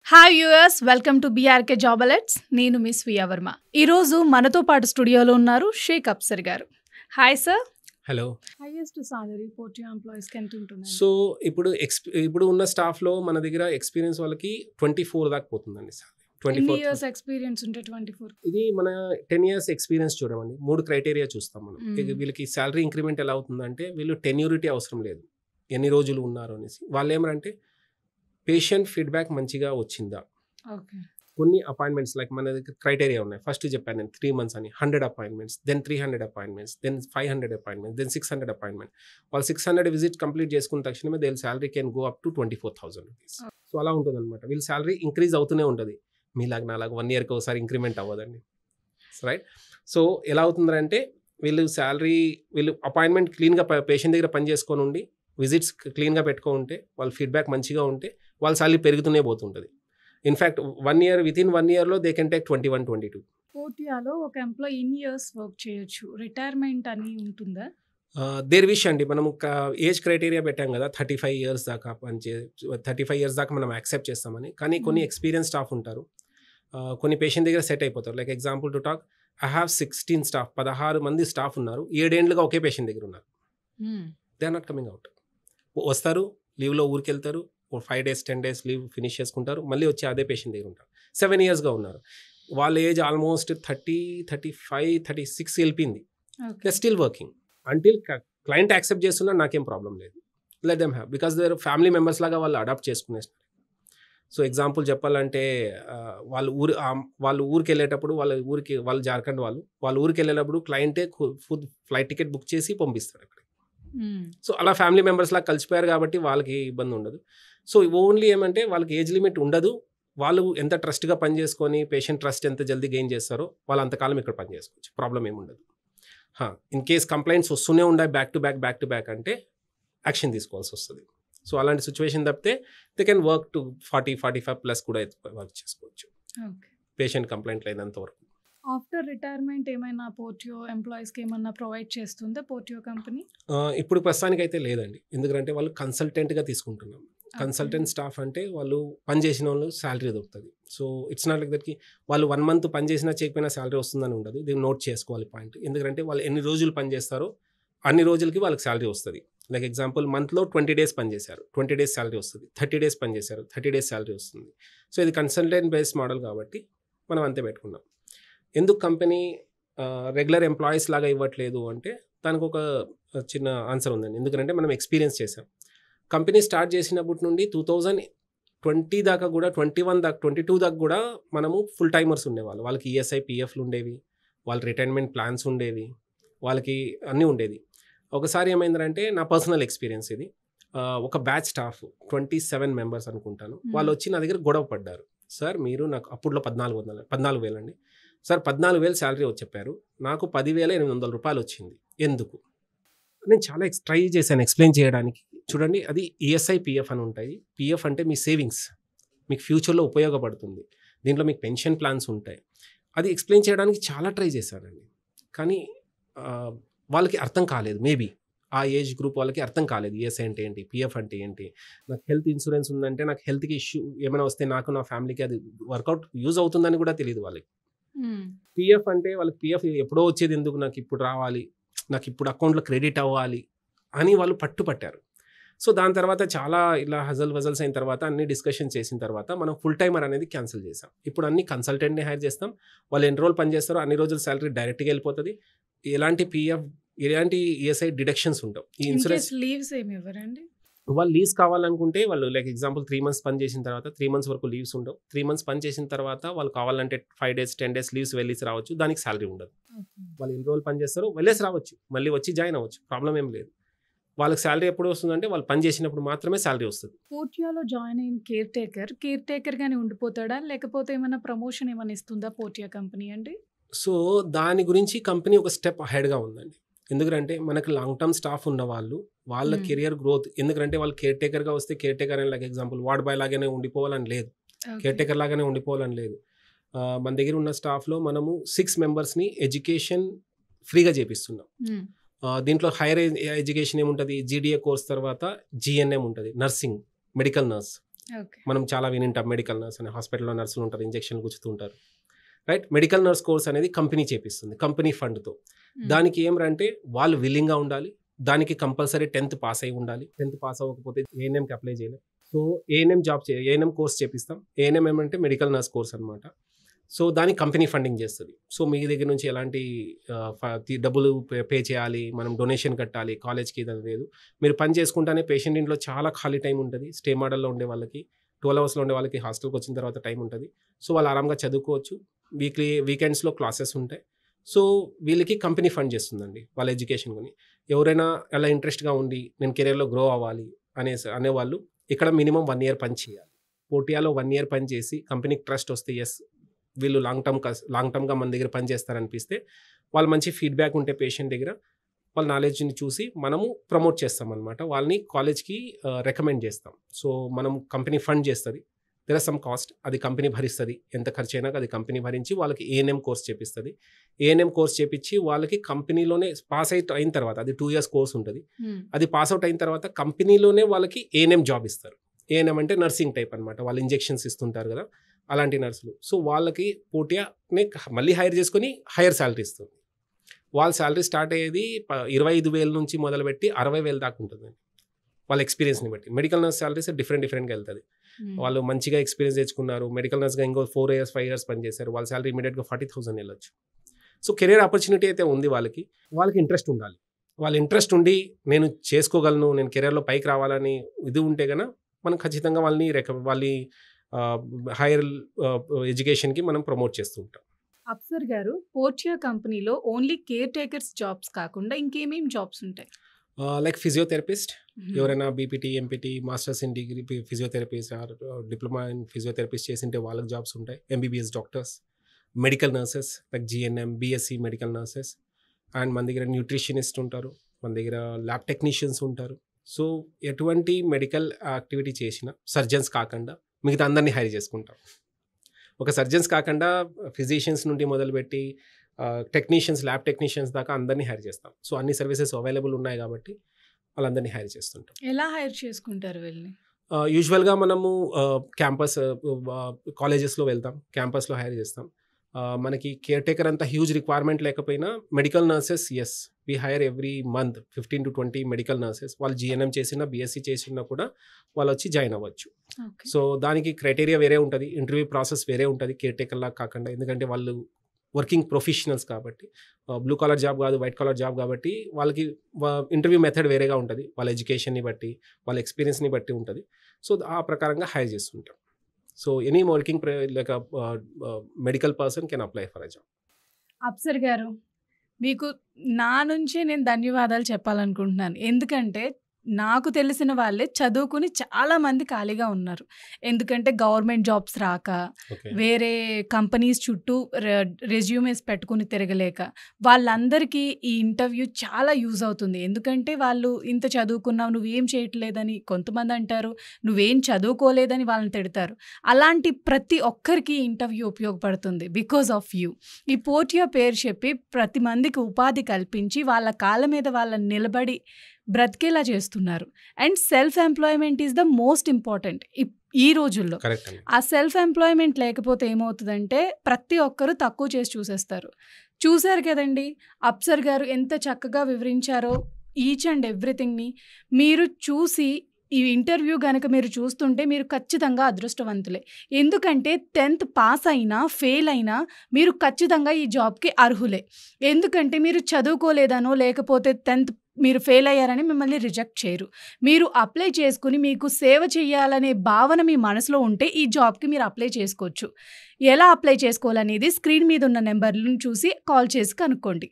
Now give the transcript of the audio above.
Hi viewers, welcome to BRK job alerts. నేను miss Via Varma. ఈరోజు మనతో పాటు స్టూడియోలో ఉన్నారు Sheikh Afsar garu. Hi sir. Hello. Highest salary Portea employees కి ఎంత ఉంటుంది? సో ఇప్పుడు ఉన్న స్టాఫ్లో మన దగ్గర ఎక్స్పీరియన్స్ వాళ్ళకి 24 దాకా పోతుందండి సార్. 24 ఇయర్స్ ఎక్స్పీరియన్స్ ఉంటే 24. ఇది మన 10 years ఎక్స్పీరియన్స్ చూడమండి. 3 క్రైటీరియా చూస్తాం మనం. వీళ్ళకి శాలరీ ఇంక్రిమెంట్ ఎలా అవుతుందంటే వీళ్ళు టెన్యూరిటీ అవసరం లేదు, ఎన్ని రోజులు ఉన్నారు అనేసి. వాళ్ళు ఏమంటే పేషెంట్ ఫీడ్బ్యాక్ మంచిగా వచ్చిందా, కొన్ని అపాయింట్మెంట్స్ లైక్ మన దగ్గర క్రైటీరియా ఉన్నాయి. ఫస్ట్ చెప్పాను నేను 3 months అని, 100 appointments, then 300 appointments, then 500 appointments, then 600 appointment. వాళ్ళు 600 విజిట్ కంప్లీట్ చేసుకున్న తక్షణమే దేని salary can go up to 24,000 rupees. So అలా ఉంటుంది అనమాట. వీళ్ళ శాలరీ ఇంక్రీజ్ అవుతూనే ఉంటుంది. మీలాగా నాలాగా 1 yearకి ఒకసారి ఇంక్రిమెంట్ అవ్వదండి, రైట్? సో ఎలా అవుతుందంటే వీళ్ళు అపాయింట్మెంట్ క్లీన్గా పేషెంట్ దగ్గర పని చేసుకొని ఉండి విజిట్స్ క్లీన్గా పెట్టుకుంటే వాళ్ళ ఫీడ్బ్యాక్ మంచిగా ఉంటే వాళ్ళ శాలరీ పెరుగుతూనే పోతుంటుంది. ఇన్ఫ్యాక్ట్ 1 year, వితిన్ 1 yearలో దే కెన్ టేక్ 21, 22. పోర్టియోలో ఒక ఎంప్లాయీ ఇన్ని ఇయర్స్ వర్క్ చేయొచ్చు, రిటైర్మెంట్ అని ఉంటుందా? దేర్ విష్ అండి. మనం ఏజ్ క్రైటీరియా పెట్టాం కదా, 35 years దాకా 35 years దాకా మనం యాక్సెప్ట్ చేస్తామని. కానీ కొన్ని ఎక్స్పీరియన్స్ స్టాఫ్ ఉంటారు, కొన్ని పేషెంట్ దగ్గర సెట్ అయిపోతారు. Like example to talk, I have 16 staff, 16 మంది స్టాఫ్ ఉన్నారు, 7 ఏళ్ళుగా ఒకే పేషెంట్ దగ్గర ఉన్నారు. They are not coming out. వస్తారు, లీవ్లో ఊరికి వెళ్తారు, 5 days 10 days లీవ్ ఫినిష్ చేసుకుంటారు, మళ్ళీ వచ్చి అదే పేషెంట్ దగ్గర ఉంటారు. 7 yearsగా ఉన్నారు. వాళ్ళ ఏజ్ ఆల్మోస్ట్ 30, 35, 36 వెళ్ళిపోయింది. They still working until client accept చేస్తున్నా నాకేం ప్రాబ్లం లేదు. Let them have, because their family members లాగా వాళ్ళు అడాప్ట్ చేసుకునేస్తారు. సో ఎగ్జాంపుల్ చెప్పాలంటే వాళ్ళు ఊరికి వెళ్ళేటప్పుడు వాళ్ళు జార్ఖండ్ వాళ్ళ ఊరికి వెళ్ళేటప్పుడు క్లయింటే ఫ్లైట్ టికెట్ బుక్ చేసి పంపిస్తారు అక్కడ. సో అలా ఫ్యామిలీ మెంబర్స్ లాగా కలిసిపోయారు కాబట్టి వాళ్ళకి ఇబ్బంది ఉండదు. సో ఓన్లీ ఏమంటే వాళ్ళకి ఏజ్ లిమిట్ ఉండదు. వాళ్ళు ఎంత ట్రస్ట్గా పని చేసుకొని పేషెంట్ ట్రస్ట్ ఎంత జల్దీ గెయిన్ చేస్తారో వాళ్ళు అంతకాలం ఇక్కడ పని చేసుకోవచ్చు, ప్రాబ్లం ఏముండదు. ఇన్ కేస్ కంప్లైంట్స్ వస్తూనే ఉండాలి బ్యాక్ టు బ్యాక్ అంటే యాక్షన్ తీసుకోవాల్సి వస్తుంది. సో అలాంటి సిచ్యువేషన్ తప్పితే దే కెన్ వర్క్ టు 40-45+ కూడా వర్క్ చేసుకోవచ్చు, పేషెంట్ కంప్లైంట్ లేనంత వరకు. ఆఫ్టర్ రిటైర్మెంట్ ఏమైనా పోర్టియో ఎంప్లాయీస్కి ఏమన్నా ప్రొవైడ్ చేస్తుందా పోర్టియో కంపెనీ? ఇప్పుడు ప్రస్తుతానికి అయితే లేదండి, ఎందుకంటే వాళ్ళు కన్సల్టెంట్గా తీసుకుంటున్నాం. కన్సల్టెంట్ స్టాఫ్ అంటే వాళ్ళు పని చేసిన వాళ్ళు శాలరీ దొరుకుతుంది. సో ఇట్స్ నాట్ లైక్ దట్కి వాళ్ళు 1 month పని చేసినా చేయకపోయినా శాలరీ వస్తుందని ఉండదు. ఇది నోట్ చేసుకోవాలి పాయింట్. ఎందుకంటే వాళ్ళు ఎన్ని రోజులు పని చేస్తారో అన్ని రోజులకి వాళ్ళకి శాలరీ వస్తుంది. లైక్ ఎగ్జాంపుల్ మంత్లో 20 days పని చేశారు, 20 days శాలరీ వస్తుంది. 30 days పని చేశారు, 30 days శాలరీ వస్తుంది. సో ఇది కన్సల్టెంట్ బేస్డ్ మోడల్ కాబట్టి మనం అంతే పెట్టుకున్నాం. ఎందుకు కంపెనీ రెగ్యులర్ ఎంప్లాయీస్ లాగా ఇవ్వట్లేదు అంటే దానికి ఒక చిన్న ఆన్సర్ ఉందండి. ఎందుకంటే మనం ఎక్స్పీరియన్స్ చేసాం. కంపెనీ స్టార్ట్ చేసినప్పటి నుండి 2020 దాకా కూడా, 21 దాకా, 22 దాకా కూడా మనము ఫుల్ టైమర్స్ ఉండేవాళ్ళు. వాళ్ళకి ఈఎస్ఐ PFలు ఉండేవి, వాళ్ళ రిటైర్మెంట్ ప్లాన్స్ ఉండేవి, వాళ్ళకి అన్నీ ఉండేది. ఒకసారి ఏమైందంటే నా పర్సనల్ ఎక్స్పీరియన్స్ ఇది, ఒక బ్యాచ్ స్టాఫ్ 27 members అనుకుంటాను, వాళ్ళు వచ్చి నా దగ్గర గొడవ పడ్డారు. సార్ మీరు నాకు అప్పుడులో 14,000 అండి సార్, 14,000 శాలరీ వచ్చి చెప్పారు, నాకు 10,800 రూపాయలు వచ్చింది, ఎందుకు? నేను చాలా ట్రై చేశాను ఎక్స్ప్లెయిన్ చేయడానికి. చూడండి, అది ఈఎస్ఐ PF అని ఉంటాయి. PF అంటే మీ సేవింగ్స్, మీకు ఫ్యూచర్లో ఉపయోగపడుతుంది, దీంట్లో మీకు పెన్షన్ ప్లాన్స్ ఉంటాయి. అది ఎక్స్ప్లెయిన్ చేయడానికి చాలా ట్రై చేశానండి, కానీ వాళ్ళకి అర్థం కాలేదు. మేబీ ఆ ఏజ్ గ్రూప్ వాళ్ళకి అర్థం కాలేదు ఈఎస్ఐ అంటే ఏంటి, PF అంటే ఏంటి. నాకు హెల్త్ ఇన్సూరెన్స్ ఉందంటే నాకు హెల్త్కి ఇష్యూ ఏమైనా వస్తే నాకు నా ఫ్యామిలీకి అది వర్కౌట్ యూజ్ అవుతుందని కూడా తెలియదు వాళ్ళకి. PF అంటే వాళ్ళకి PF ఎప్పుడో వచ్చేది, ఎందుకు నాకు ఇప్పుడు రావాలి, నాకు ఇప్పుడు అకౌంట్లో క్రెడిట్ అవ్వాలి అని వాళ్ళు పట్టుపట్టారు. సో దాని తర్వాత చాలా ఇలా వజల్స్ అయిన తర్వాత అన్ని డిస్కషన్ చేసిన తర్వాత మనం ఫుల్ టైమర్ అనేది క్యాన్సిల్ చేసాం. ఇప్పుడు అన్ని కన్సల్టెంట్ని హైర్ చేస్తాం. వాళ్ళు ఎన్ని రోజులు పని చేస్తారో అన్ని రోజులు శాలరీ డైరెక్ట్గా వెళ్ళిపోతుంది. ఎలాంటి PF, ఎలాంటి ESI డిడక్షన్స్ ఉండవు. ఈ ఇన్సూరెన్స్ లీవ్స్ ఏమి ఇవ్వరండి. వాళ్ళు లీవ్స్ కావాలనుకుంటే వాళ్ళు లైక్ ఎగ్జాంపుల్ 3 months పని చేసిన తర్వాత 3 months వరకు లీవ్స్ ఉండవు. 3 months పని చేసిన తర్వాత వాళ్ళు కావాలంటే 5 days 10 days లీవ్స్ వెళ్ళేసి రావచ్చు, దానికి శాలరీ ఉండదు. వాళ్ళు ఎన్ని రోజులు పని చేస్తారో వెళ్ళేసి రావచ్చు, మళ్ళీ వచ్చి జాయిన్ అవ్వచ్చు, ప్రాబ్లం ఏం లేదు. వాళ్ళకి శాలరీ ఎప్పుడు వస్తుందంటే వాళ్ళు పని చేసినప్పుడు మాత్రమే శాలరీ వస్తుంది. పోర్టియోలో జాయిన్ అయిన కేర్ టేకర్ గానే ఉండిపోతాడా, లేకపోతే ఏమైనా ప్రమోషన్ ఏమైనా ఇస్తుందా పోర్టియో కంపెనీ అండి? సో దాని గురించి కంపెనీ ఒక స్టెప్ అహెడ్గా ఉందండి. ఎందుకంటే మనకు లాంగ్ టర్మ్ స్టాఫ్ ఉన్న వాళ్ళ కెరియర్ గ్రోత్, ఎందుకంటే వాళ్ళు కేర్ టేకర్గా వస్తే కేర్ టేకర్ అని లైక్ ఎగ్జాంపుల్ వార్డ్ బాయ్ లాగానే ఉండిపోవాలని లేదు, కేర్ టేకర్ లాగానే ఉండిపోవాలని లేదు. మన దగ్గర ఉన్న స్టాఫ్లో మనము 6 members ఎడ్యుకేషన్ ఫ్రీగా చేపిస్తున్నాం. దీంట్లో హైయర్ ఎడ్యుకేషన్ ఏముంటుంది, GDA కోర్స్ తర్వాత GNM ఉంటుంది, నర్సింగ్, మెడికల్ నర్స్. ఓకే. మనం చాలా వినింటాం మెడికల్ నర్స్ అని, హాస్పిటల్లో నర్సులు ఉంటారు, ఇంజెక్షన్ గుచ్చుతుంటారు, రైట్. మెడికల్ నర్స్ కోర్స్ అనేది కంపెనీ చేపిస్తుంది కంపెనీ ఫండ్తో. దానికి ఏమంటే వాళ్ళు విల్లింగ్గా ఉండాలి, దానికి కంపల్సరీ 10th పాస్ అయి ఉండాలి. 10th పాస్ అవ్వకపోతే ఏఎన్ఎంకి అప్లై చేయలేం. సో ఏఎన్ఎం కోర్స్ చేపిస్తాం. ఏఎన్ఎం ఏమంటే మెడికల్ నర్స్ కోర్స్ అనమాట. సో దానికి కంపెనీ ఫండింగ్ చేస్తుంది. సో మీ దగ్గర నుంచి ఎలాంటి డబ్బులు పే చేయాలి, మనం డొనేషన్ కట్టాలి కాలేజ్కి, ఇది లేదు. మీరు పని చేసుకుంటానే పేషెంట్ ఇంట్లో చాలా ఖాళీ టైం ఉంటుంది. స్టే మోడల్లో ఉండే వాళ్ళకి, 12 అవర్స్లో ఉండే వాళ్ళకి హాస్టల్కి వచ్చిన తర్వాత టైం ఉంటుంది. సో వాళ్ళు ఆరాంగా చదువుకోవచ్చు. వీకెండ్స్లో క్లాసెస్ ఉంటాయి. సో వీళ్ళకి కంపెనీ ఫండ్ చేస్తుందండి వాళ్ళ ఎడ్యుకేషన్ కొని. ఎవరైనా అలా ఇంట్రెస్ట్గా ఉండి నేను కెరీర్లో గ్రో అవ్వాలి అనేవాళ్ళు ఇక్కడ మినిమం 1 year పని చేయాలి. పోర్టియాలో 1 year పని చేసి కంపెనీకి ట్రస్ట్ వస్తే, ఎస్ వీళ్ళు లాంగ్ టర్మ్గా మన దగ్గర పని చేస్తారనిపిస్తే, వాళ్ళు మంచి ఫీడ్బ్యాక్ ఉంటే పేషెంట్ దగ్గర వాళ్ళ నాలెడ్జ్ని చూసి మనము ప్రమోట్ చేస్తాం అనమాట. వాళ్ళని కాలేజ్కి రికమెండ్ చేస్తాం. సో మనం కంపెనీ ఫండ్ చేస్తుంది. దెర్ ఆర్ సమ్ కాస్ట్, అది కంపెనీ భరిస్తుంది. ఎంత ఖర్చు అయినా అది కంపెనీ భరించి వాళ్ళకి ఏఎన్ఎం కోర్స్ చేపిస్తుంది. ఏఎన్ఎం కోర్స్ చేపించి వాళ్ళకి కంపెనీలోనే పాస్ అయిన తర్వాత, అది 2 years కోర్స్ ఉంటుంది. అది పాస్ అవుట్ అయిన తర్వాత కంపెనీలోనే వాళ్ళకి ఏఎన్ఎం జాబ్ ఇస్తారు. ఏఎన్ఎం అంటే నర్సింగ్ టైప్ అనమాట. వాళ్ళు ఇంజెక్షన్స్ ఇస్తుంటారు కదా, అలాంటి నర్సులు. సో వాళ్ళకి పోటీనే మళ్ళీ హైర్ చేసుకొని హైయర్ శాలరీ ఇస్తుంది. వాళ్ళ శాలరీ స్టార్ట్ అయ్యేది 25,000 నుంచి మొదలుపెట్టి 60,000 దాకా ఉంటుంది వాళ్ళ ఎక్స్పీరియన్స్ని బట్టి. మెడికల్ నర్స్ శాలరీస్ డిఫరెంట్గా వెళ్తుంది. వాళ్ళు మంచిగా ఎక్స్పీరియన్స్ తెచ్చుకున్నారు, మెడికల్ నర్స్గా ఇంకో 4 years 5 years పనిచేశారు, వాళ్ళ శాలరీ ఇమీడియట్గా 40,000 వెళ్ళొచ్చు. సో కెరీర్ ఆపర్చునిటీ అయితే ఉంది వాళ్ళకి ఇంట్రెస్ట్ ఉండాలి. వాళ్ళ ఇంట్రెస్ట్ ఉండి నేను చేసుకోగలను, నేను కెరీర్లో పైకి రావాలని ఇది ఉంటే కనుక మనం ఖచ్చితంగా వాళ్ళని హైయర్ ఎడ్యుకేషన్కి మనం ప్రమోట్ చేస్తూ ఉంటాం. అప్సర్ గారు, పోర్టియా కంపెనీలో ఓన్లీ కేర్ టేకర్స్ జాబ్స్ కాకుండా ఇంకేమేం జాబ్స్ ఉంటాయి? లైక్ ఫిజియోథెరపిస్ట్, ఎవరైనా BPT MPT masters in degree physiotherapist or diploma in physiotherapist చేసింటే వాళ్ళకి జాబ్స్ ఉంటాయి. MBBS doctors, medical nurses like GNM, BSc medical nurses, and మన దగ్గర న్యూట్రిషనిస్ట్ ఉంటారు, మన దగ్గర ల్యాబ్ టెక్నీషియన్స్ ఉంటారు. సో ఎటువంటి మెడికల్ యాక్టివిటీ చేసినా సర్జన్స్ కాకుండా మిగతా అందరినీ హైర్ చేసుకుంటాం. ఒక సర్జన్స్ కాకుండా ఫిజిషియన్స్ నుండి మొదలుపెట్టి టెక్నీషియన్స్, ల్యాబ్ టెక్నీషియన్స్ దాకా అందరినీ హైర్ చేస్తాం. సో అన్ని సర్వీసెస్ అవైలబుల్ ఉన్నాయి కాబట్టి వాళ్ళందరినీ హైర్ చేస్తుంటాం. ఎలా హైర్ చేసుకుంటారు వీళ్ళని? యూజువల్గా మనము క్యాంపస్ కాలేజెస్లో వెళ్తాం, క్యాంపస్లో హైర్ చేస్తాం. మనకి కేర్ టేకర్ అంత హ్యూజ్ రిక్వైర్మెంట్ లేకపోయినా medical nurses, yes we hire every month 15 to 20 medical nurses. వాళ్ళు జిఎన్ఎం చేసినా బీఎస్సీ చేసినా కూడా వాళ్ళు వచ్చి జాయిన్ అవ్వచ్చు. సో దానికి క్రైటీరియా వేరే ఉంటుంది, ఇంటర్వ్యూ ప్రాసెస్ వేరే ఉంటుంది కేర్ టేకర్ లాగా కాకుండా. ఎందుకంటే వాళ్ళు వర్కింగ్ ప్రొఫెషనల్స్ కాబట్టి, బ్లూ కాలర్ జాబ్ కాదు, వైట్ కాలర్ జాబ్ కాబట్టి వాళ్ళకి ఇంటర్వ్యూ మెథడ్ వేరేగా ఉంటుంది. వాళ్ళ ఎడ్యుకేషన్ని బట్టి, వాళ్ళ ఎక్స్పీరియన్స్ని బట్టి ఉంటుంది. సో ఆ ప్రకారంగా హైర్ చేస్తుంటాం. So any working like medical person can apply for a job. అప్సర్ గారు, మీకు నా నుంచే నేను ధన్యవాదాలు చెప్పాలనుకుంటున్నాను. ఎందుకంటే నాకు తెలిసిన వాళ్ళే చదువుకుని చాలామంది ఖాళీగా ఉన్నారు. ఎందుకంటే గవర్నమెంట్ జాబ్స్ రాక, వేరే కంపెనీస్ చుట్టూ రెజ్యూమేస్ పెట్టుకుని తిరగలేక, వాళ్ళందరికీ ఈ ఇంటర్వ్యూ చాలా యూజ్ అవుతుంది. ఎందుకంటే వాళ్ళు ఇంత చదువుకున్నావు, నువ్వేం చేయట్లేదని కొంతమంది అంటారు, నువ్వేం చదువుకోలేదని వాళ్ళని తిడతారు. అలాంటి ప్రతి ఒక్కరికి ఇంటర్వ్యూ ఉపయోగపడుతుంది బికాజ్ ఆఫ్ యూ. ఈ పోర్టియా పేరు చెప్పి ప్రతి మందికి ఉపాధి కల్పించి వాళ్ళ కాళ్ళ మీద వాళ్ళని నిలబడి బ్రతికేలా చేస్తున్నారు. And self employment is the most important ఈ రోజుల్లో. ఆ సెల్ఫ్ ఎంప్లాయ్మెంట్ లేకపోతే ఏమవుతుందంటే ప్రతి ఒక్కరు తక్కువ చేసి చూసేస్తారు. చూశారు కదండి అప్సర్ గారు ఎంత చక్కగా వివరించారో ఈచ్ అండ్ ఎవ్రీథింగ్ని. మీరు చూసి ఈ ఇంటర్వ్యూ కనుక మీరు చూస్తుంటే మీరు ఖచ్చితంగా అదృష్టవంతులే. ఎందుకంటే 10th పాస్ అయినా ఫెయిల్ అయినా మీరు ఖచ్చితంగా ఈ జాబ్కి అర్హులే. ఎందుకంటే మీరు చదువుకోలేదనో లేకపోతే 10th మీరు ఫెయిల్ అయ్యారని మిమ్మల్ని రిజెక్ట్ చేయరు. మీరు అప్లై చేసుకుని మీకు సేవ చేయాలనే భావన మీ మనసులో ఉంటే ఈ జాబ్కి మీరు అప్లై చేసుకోవచ్చు. ఎలా అప్లై చేసుకోవాలనేది స్క్రీన్ మీద ఉన్న నెంబర్లను చూసి కాల్ చేసి కనుక్కోండి.